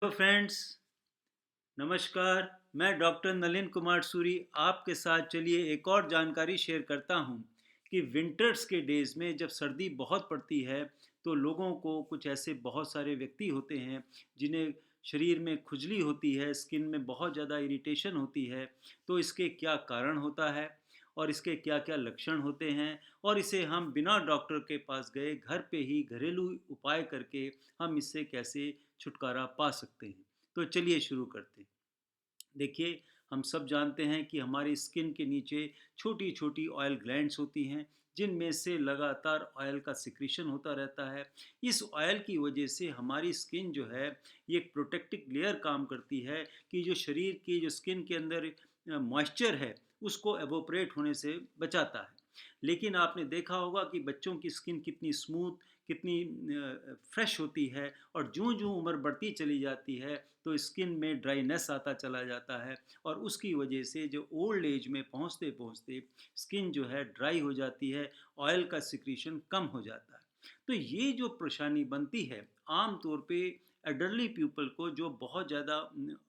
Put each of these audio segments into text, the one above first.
Hello friends, नमस्कार। मैं doctor Nalin Kumar Suri आपके साथ चलिए एक और जानकारी शेयर करता हूँ कि विंटर्स के डेज़ में जब सर्दी बहुत पड़ती है तो लोगों को कुछ ऐसे बहुत सारे व्यक्ति होते हैं जिन्हें शरीर में खुजली होती है, स्किन में बहुत ज़्यादा इरिटेशन होती है। तो इसके क्या कारण होता है और इसके क्या क्या लक्षण होते हैं और इसे हम बिना डॉक्टर के पास गए घर पे ही घरेलू उपाय करके हम इससे कैसे छुटकारा पा सकते हैं। तो चलिए शुरू करते हैं। देखिए, हम सब जानते हैं कि हमारी स्किन के नीचे छोटी छोटी ऑयल ग्लैंड्स होती हैं जिनमें से लगातार ऑयल का सिक्रीशन होता रहता है। इस ऑयल की वजह से हमारी स्किन जो है ये एक प्रोटेक्टिव लेयर काम करती है कि जो शरीर की जो स्किन के अंदर मॉइस्चर है उसको एवोपरेट होने से बचाता है। लेकिन आपने देखा होगा कि बच्चों की स्किन कितनी स्मूथ, कितनी फ्रेश होती है और जूं जूं उम्र बढ़ती चली जाती है तो स्किन में ड्राइनेस आता चला जाता है और उसकी वजह से जो ओल्ड एज में पहुंचते पहुंचते स्किन जो है ड्राई हो जाती है, ऑयल का सिक्रीशन कम हो जाता है। तो ये जो परेशानी बनती है आम तौर पे एडल्टरी पीपल को जो बहुत ज़्यादा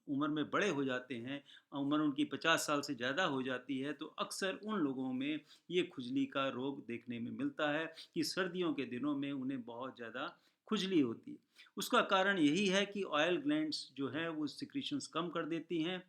उम्र में बड़े हो जाते हैं, उम्र उनकी 50 साल से ज़्यादा हो जाती है, तो अक्सर उन लोगों में ये खुजली का रोग देखने में मिलता है कि सर्दियों के दिनों में उन्हें बहुत ज़्यादा खुजली होती है। उसका कारण यही है कि ऑयल ग्लैंड्स जो हैं वो सिक्रीशंस कम कर देती हैं,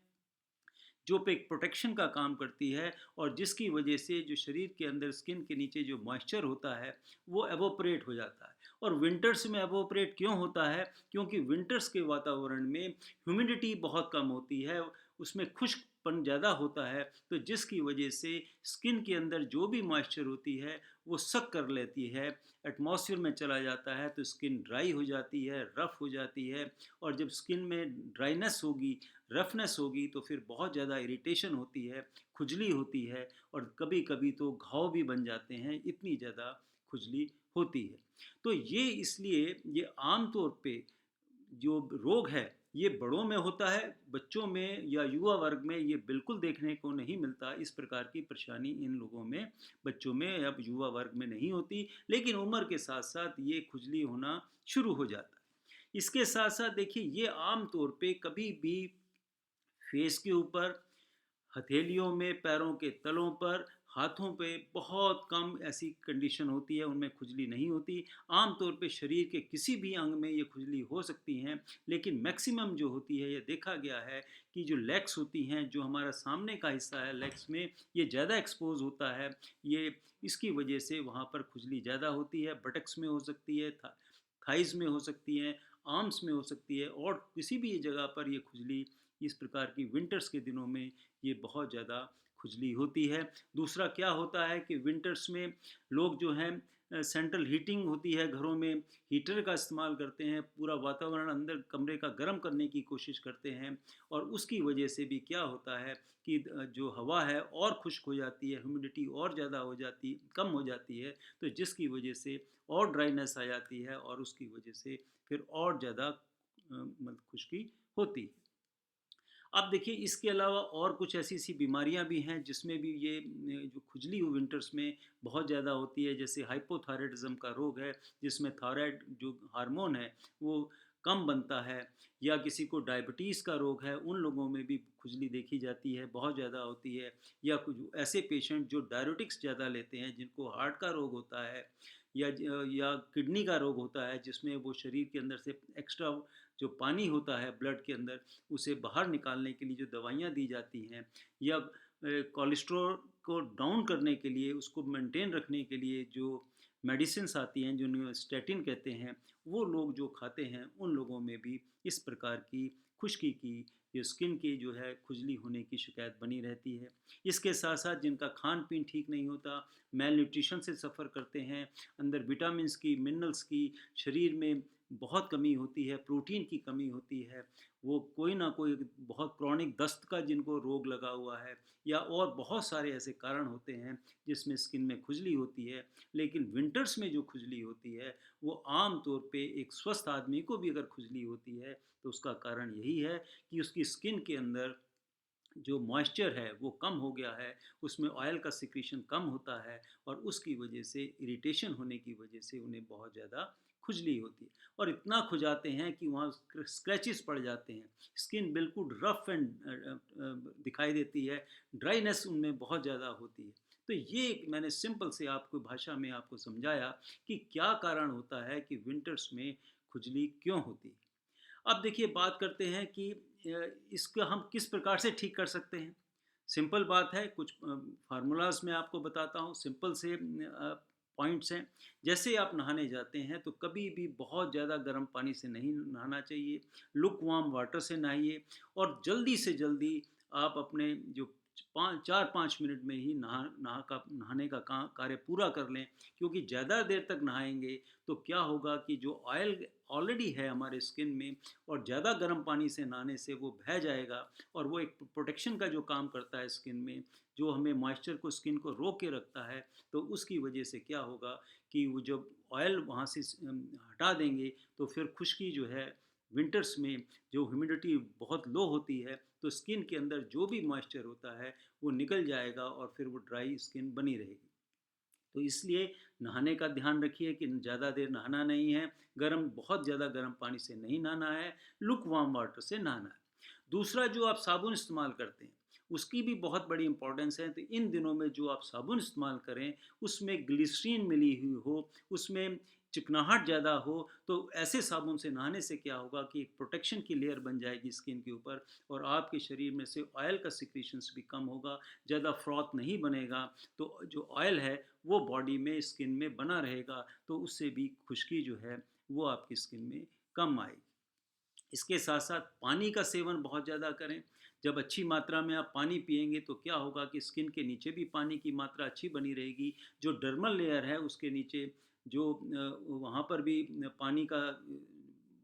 जो पे एक प्रोटेक्शन का काम करती है और जिसकी वजह से जो शरीर के अंदर स्किन के नीचे जो मॉइस्चर होता है वो एवोपरेट हो जाता है। और विंटर्स में एवोपरेट क्यों होता है? क्योंकि विंटर्स के वातावरण में ह्यूमिडिटी बहुत कम होती है, उसमें खुश्कपन ज़्यादा होता है, तो जिसकी वजह से स्किन के अंदर जो भी मॉइस्चर होती है वो सक कर लेती है, एटमॉस्फेयर में चला जाता है, तो स्किन ड्राई हो जाती है, रफ़ हो जाती है। और जब स्किन में ड्राइनेस होगी, रफनेस होगी, तो फिर बहुत ज़्यादा इरिटेशन होती है, खुजली होती है और कभी कभी तो घाव भी बन जाते हैं, इतनी ज़्यादा खुजली होती है। तो ये इसलिए ये आम तौर पे जो रोग है ये बड़ों में होता है, बच्चों में या युवा वर्ग में ये बिल्कुल देखने को नहीं मिलता। इस प्रकार की परेशानी इन लोगों में, बच्चों में या युवा वर्ग में नहीं होती, लेकिन उम्र के साथ साथ ये खुजली होना शुरू हो जाता है। इसके साथ साथ देखिए, ये आम तौर पे कभी भी फेस के ऊपर, हथेलियों में, पैरों के तलों पर, हाथों पे बहुत कम ऐसी कंडीशन होती है, उनमें खुजली नहीं होती। आम तौर पे शरीर के किसी भी अंग में ये खुजली हो सकती हैं, लेकिन मैक्सिमम जो होती है, ये देखा गया है कि जो लेग्स होती हैं, जो हमारा सामने का हिस्सा है लेग्स में, ये ज़्यादा एक्सपोज होता है। ये इसकी वजह से वहाँ पर खुजली ज़्यादा होती है। बटक्स में हो सकती है, थाइज़ में हो सकती हैं, आर्म्स में हो सकती है और किसी भी जगह पर ये खुजली इस प्रकार की विंटर्स के दिनों में ये बहुत ज़्यादा खुजली होती है। दूसरा क्या होता है कि विंटर्स में लोग जो हैं सेंट्रल हीटिंग होती है घरों में, हीटर का इस्तेमाल करते हैं, पूरा वातावरण अंदर कमरे का गर्म करने की कोशिश करते हैं और उसकी वजह से भी क्या होता है कि जो हवा है और खुश्क हो जाती है, ह्यूमिडिटी और ज़्यादा हो जाती, कम हो जाती है, तो जिसकी वजह से और ड्राइनेस आ जाती है और उसकी वजह से फिर और ज़्यादा मतलब खुश्की होती है। अब देखिए, इसके अलावा और कुछ ऐसी-ऐसी बीमारियाँ भी हैं जिसमें भी ये जो खुजली हो विंटर्स में बहुत ज़्यादा होती है। जैसे हाइपोथायराइडिज़्म का रोग है, जिसमें थायराइड जो हार्मोन है वो कम बनता है, या किसी को डायबिटीज़ का रोग है, उन लोगों में भी खुजली देखी जाती है, बहुत ज़्यादा होती है। या कुछ ऐसे पेशेंट जो डायबिटिक्स ज़्यादा लेते हैं, जिनको हार्ट का रोग होता है या किडनी का रोग होता है, जिसमें वो शरीर के अंदर से एक्स्ट्रा जो पानी होता है ब्लड के अंदर, उसे बाहर निकालने के लिए जो दवाइयाँ दी जाती हैं, या कोलेस्ट्रॉल को डाउन करने के लिए, उसको मेंटेन रखने के लिए जो मेडिसिन्स आती हैं, जिन्हें स्टैटिन कहते हैं, वो लोग जो खाते हैं उन लोगों में भी इस प्रकार की खुश्की की, ये स्किन की जो है खुजली होने की शिकायत बनी रहती है। इसके साथ साथ जिनका खान पीन ठीक नहीं होता, मेल न्यूट्रिशन से सफ़र करते हैं, अंदर विटामिन्स की, मिनरल्स की शरीर में बहुत कमी होती है, प्रोटीन की कमी होती है, वो कोई ना कोई बहुत क्रॉनिक दस्त का जिनको रोग लगा हुआ है, या और बहुत सारे ऐसे कारण होते हैं जिसमें स्किन में खुजली होती है। लेकिन विंटर्स में जो खुजली होती है वो आम तौर पे एक स्वस्थ आदमी को भी अगर खुजली होती है तो उसका कारण यही है कि उसकी स्किन के अंदर जो मॉइस्चर है वो कम हो गया है, उसमें ऑयल का सिक्रीशन कम होता है और उसकी वजह से इरिटेशन होने की वजह से उन्हें बहुत ज़्यादा खुजली होती है और इतना खुजाते हैं कि वहाँ स्क्रैचेस पड़ जाते हैं, स्किन बिल्कुल रफ एंड दिखाई देती है, ड्राइनेस उनमें बहुत ज़्यादा होती है। तो ये एक मैंने सिंपल से आपको भाषा में आपको समझाया कि क्या कारण होता है कि विंटर्स में खुजली क्यों होती है। अब देखिए बात करते हैं कि इसका हम किस प्रकार से ठीक कर सकते हैं। सिंपल बात है, कुछ फार्मूलाज मैं आपको बताता हूँ, सिंपल से पॉइंट्स हैं। जैसे आप नहाने जाते हैं तो कभी भी बहुत ज़्यादा गर्म पानी से नहीं नहाना चाहिए, लुक वार्म वाटर से नहाइए और जल्दी से जल्दी आप अपने जो 4-5 मिनट में ही नहाने का कार्य पूरा कर लें, क्योंकि ज़्यादा देर तक नहाएंगे तो क्या होगा कि जो ऑयल ऑलरेडी है हमारे स्किन में और ज़्यादा गर्म पानी से नहाने से वो बह जाएगा और वो एक प्रोटेक्शन का जो काम करता है स्किन में, जो हमें मॉइस्चर को स्किन को रोक के रखता है, तो उसकी वजह से क्या होगा कि वो जब ऑयल वहाँ से हटा देंगे तो फिर खुश्की जो है विंटर्स में, जो ह्यूमिडिटी बहुत लो होती है, तो स्किन के अंदर जो भी मॉइस्चर होता है वो निकल जाएगा और फिर वो ड्राई स्किन बनी रहेगी। तो इसलिए नहाने का ध्यान रखिए कि ज़्यादा देर नहाना नहीं है, बहुत ज़्यादा गर्म पानी से नहीं नहाना है, लुक वार्म वाटर से नहाना है। दूसरा, जो आप साबुन इस्तेमाल करते हैं उसकी भी बहुत बड़ी इंपॉर्टेंस है। तो इन दिनों में जो आप साबुन इस्तेमाल करें उसमें ग्लिसरीन मिली हुई हो, उसमें चिकनाहट ज़्यादा हो, तो ऐसे साबुन से नहाने से क्या होगा कि एक प्रोटेक्शन की लेयर बन जाएगी स्किन के ऊपर और आपके शरीर में से ऑयल का सिक्रीशंस भी कम होगा, ज़्यादा फ्रॉथ नहीं बनेगा, तो जो ऑयल है वो बॉडी में स्किन में बना रहेगा, तो उससे भी खुश्की जो है वो आपकी स्किन में कम आएगी। इसके साथ साथ पानी का सेवन बहुत ज़्यादा करें। जब अच्छी मात्रा में आप पानी पिएंगे तो क्या होगा कि स्किन के नीचे भी पानी की मात्रा अच्छी बनी रहेगी, जो डर्मल लेयर है उसके नीचे जो वहाँ पर भी पानी का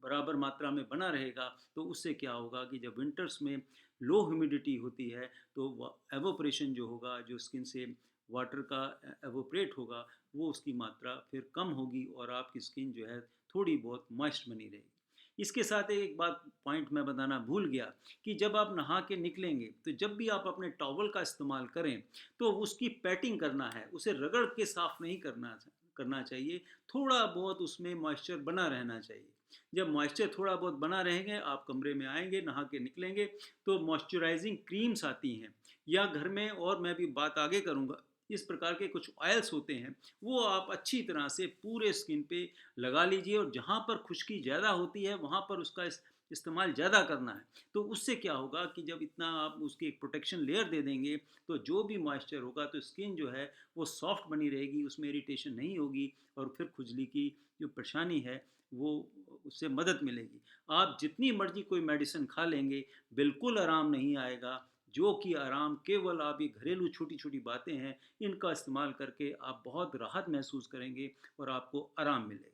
बराबर मात्रा में बना रहेगा, तो उससे क्या होगा कि जब विंटर्स में लो ह्यूमिडिटी होती है तो एवोपरेशन जो होगा, जो स्किन से वाटर का एवोपरेट होगा, वो उसकी मात्रा फिर कम होगी और आपकी स्किन जो है थोड़ी बहुत मॉइस्ट बनी रहेगी। इसके साथ एक बात पॉइंट मैं बताना भूल गया कि जब आप नहा के निकलेंगे तो जब भी आप अपने टॉवल का इस्तेमाल करें तो उसकी पैटिंग करना है, उसे रगड़ के साफ नहीं करना चाहिए। थोड़ा बहुत उसमें मॉइस्चर बना रहना चाहिए। जब मॉइस्चर थोड़ा बहुत बना रहेंगे, आप कमरे में आएंगे, नहा के निकलेंगे, तो मॉइस्चराइजिंग क्रीम्स आती हैं या घर में, और मैं भी बात आगे करूँगा, इस प्रकार के कुछ ऑयल्स होते हैं, वो आप अच्छी तरह से पूरे स्किन पे लगा लीजिए और जहाँ पर खुश्की ज़्यादा होती है वहाँ पर उसका इस्तेमाल ज़्यादा करना है। तो उससे क्या होगा कि जब इतना आप उसकी एक प्रोटेक्शन लेयर दे देंगे तो जो भी मॉइस्चर होगा तो स्किन जो है वो सॉफ्ट बनी रहेगी, उसमें इरिटेशन नहीं होगी और फिर खुजली की जो परेशानी है वो, उससे मदद मिलेगी। आप जितनी मर्जी कोई मेडिसिन खा लेंगे, बिल्कुल आराम नहीं आएगा। जो कि आराम केवल आप ये घरेलू छोटी छोटी बातें हैं, इनका इस्तेमाल करके आप बहुत राहत महसूस करेंगे और आपको आराम मिलेगा।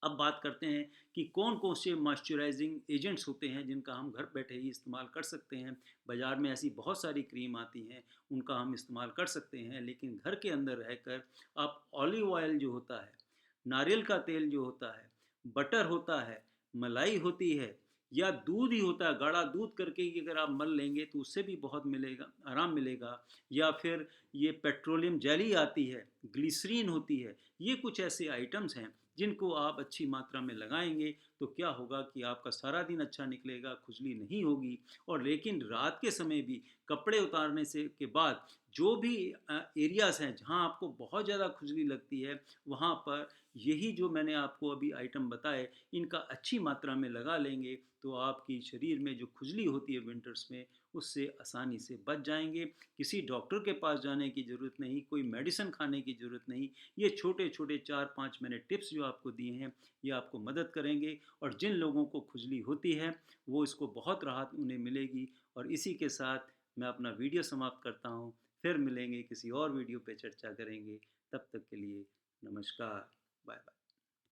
अब बात करते हैं कि कौन कौन से मॉइस्चराइजिंग एजेंट्स होते हैं जिनका हम घर बैठे ही इस्तेमाल कर सकते हैं। बाज़ार में ऐसी बहुत सारी क्रीम आती हैं, उनका हम इस्तेमाल कर सकते हैं, लेकिन घर के अंदर रहकर आप ऑलिव ऑयल जो होता है, नारियल का तेल जो होता है, बटर होता है, मलाई होती है या दूध ही होता है, गाढ़ा दूध करके ही अगर आप मल लेंगे तो उससे भी बहुत मिलेगा, आराम मिलेगा। या फिर ये पेट्रोलियम जेली आती है, ग्लिसरीन होती है, ये कुछ ऐसे आइटम्स हैं जिनको आप अच्छी मात्रा में लगाएंगे तो क्या होगा कि आपका सारा दिन अच्छा निकलेगा, खुजली नहीं होगी। और लेकिन रात के समय भी कपड़े उतारने से के बाद जो भी एरियाज़ हैं जहां आपको बहुत ज़्यादा खुजली लगती है, वहां पर यही जो मैंने आपको अभी आइटम बताए, इनका अच्छी मात्रा में लगा लेंगे तो आपकी शरीर में जो खुजली होती है विंटर्स में, उससे आसानी से बच जाएंगे। किसी डॉक्टर के पास जाने की ज़रूरत नहीं, कोई मेडिसिन खाने की ज़रूरत नहीं। ये छोटे छोटे 4-5 मैंने टिप्स जो आपको दिए हैं, ये आपको मदद करेंगे और जिन लोगों को खुजली होती है वो इसको बहुत राहत उन्हें मिलेगी। और इसी के साथ मैं अपना वीडियो समाप्त करता हूँ। फिर मिलेंगे, किसी और वीडियो पे चर्चा करेंगे। तब तक के लिए नमस्कार, बाय बाय।